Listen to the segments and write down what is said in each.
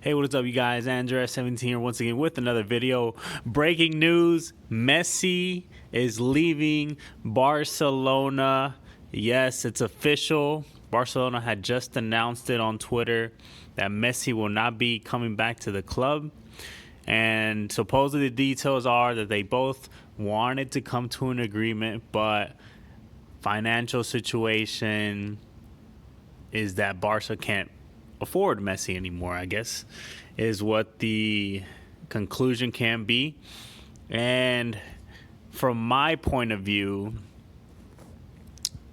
Hey, what is up, you guys? Andrew17 here once again with another video. Breaking news, Messi is leaving Barcelona. Yes, it's official. Barcelona had just announced it on Twitter that Messi will not be coming back to the club. And supposedly the details are that they both wanted to come to an agreement, but financial situation is that Barca can't afford Messi anymore, I guess, is what the conclusion can be. And from my point of view,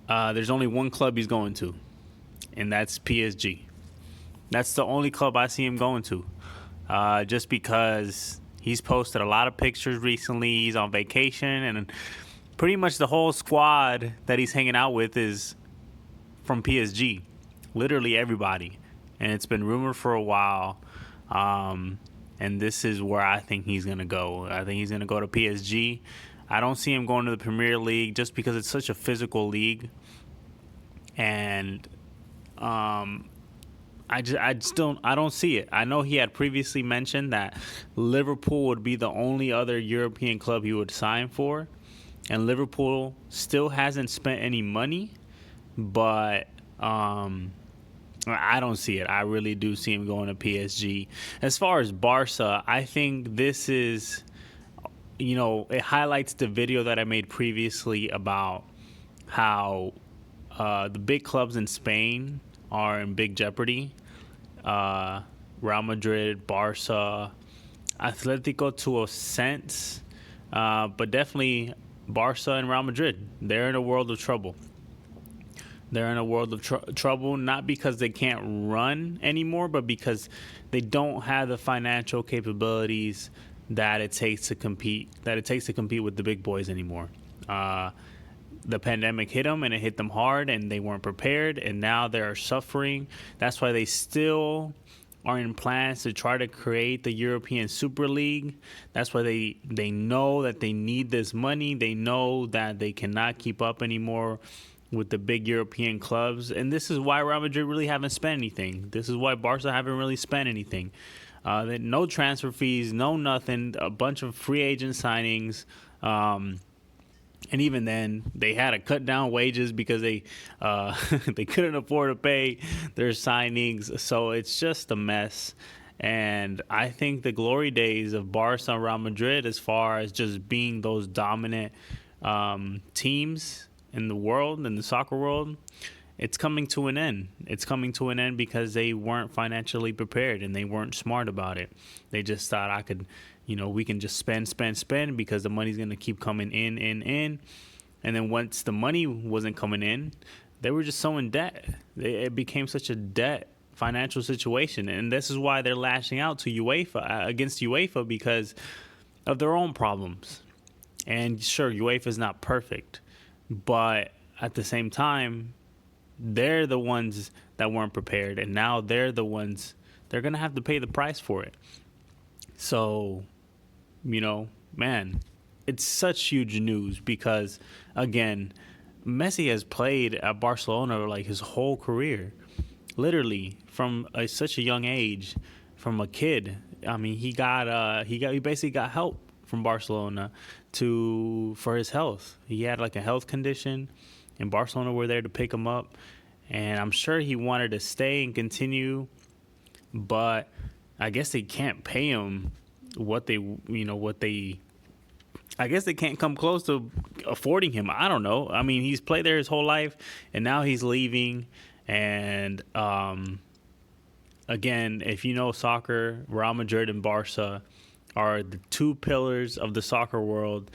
there's only one club he's going to, and that's PSG. That's the only club I see him going to, just because he's posted a lot of pictures recently. He's on vacation, and pretty much the whole squad that he's hanging out with is from PSG. Literally everybody. And it's been rumored for a while. And this is where I think he's going to go. I think he's going to go to PSG. I don't see him going to the Premier League just because it's such a physical league. And I don't see it. I know he had previously mentioned that Liverpool would be the only other European club he would sign for. And Liverpool still hasn't spent any money, but I don't see it. I really do see him going to PSG. As far as Barca, I think this is, it highlights the video that I made previously about how the big clubs in Spain are in big jeopardy. Real Madrid, Barca, Atletico to a sense, but definitely Barca and Real Madrid. They're in a world of trouble. They're in a world of trouble, not because they can't run anymore, but because they don't have the financial capabilities that it takes to compete. With the big boys anymore. The pandemic hit them, and it hit them hard, and they weren't prepared, and now they're suffering. That's why they still are in plans to try to create the European Super League. That's why they know that they need this money. They know that they cannot keep up anymore with the big European clubs. And this is why Real Madrid really haven't spent anything. This is why Barca haven't really spent anything. No transfer fees, no nothing, a bunch of free agent signings. And even then, they had to cut down wages because they they couldn't afford to pay their signings. So it's just a mess. And I think the glory days of Barca and Real Madrid, as far as just being those dominant teams in the world, in the soccer world, it's coming to an end. It's coming to an end because they weren't financially prepared and they weren't smart about it. They just thought we can just spend because the money's going to keep coming in. And then once the money wasn't coming in, they were just so in debt. It became such a debt financial situation. And this is why they're lashing out to against UEFA because of their own problems. And sure, UEFA is not perfect, but at the same time, they're the ones that weren't prepared, and now they're going to have to pay the price for it. So, man, it's such huge news because, again, Messi has played at Barcelona like his whole career, literally from such a young age, from a kid. I mean, he basically got help from Barcelona for his health. He had like a health condition, and Barcelona were there to pick him up. And I'm sure he wanted to stay and continue, but I guess they can't pay him I guess they can't come close to affording him. I don't know. I mean, he's played there his whole life, and now he's leaving. And again, if you know soccer, Real Madrid and Barca are the two pillars of the soccer world,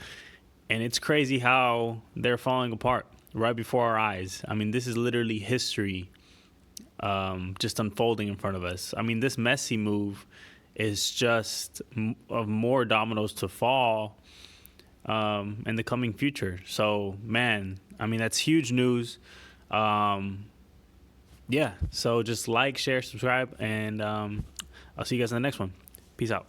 and it's crazy how they're falling apart right before our eyes. I mean, this is literally history just unfolding in front of us. I mean, this Messi move is just of more dominoes to fall in the coming future. So, man, I mean, that's huge news. Yeah, so just like, share, subscribe, and I'll see you guys in the next one. Peace out.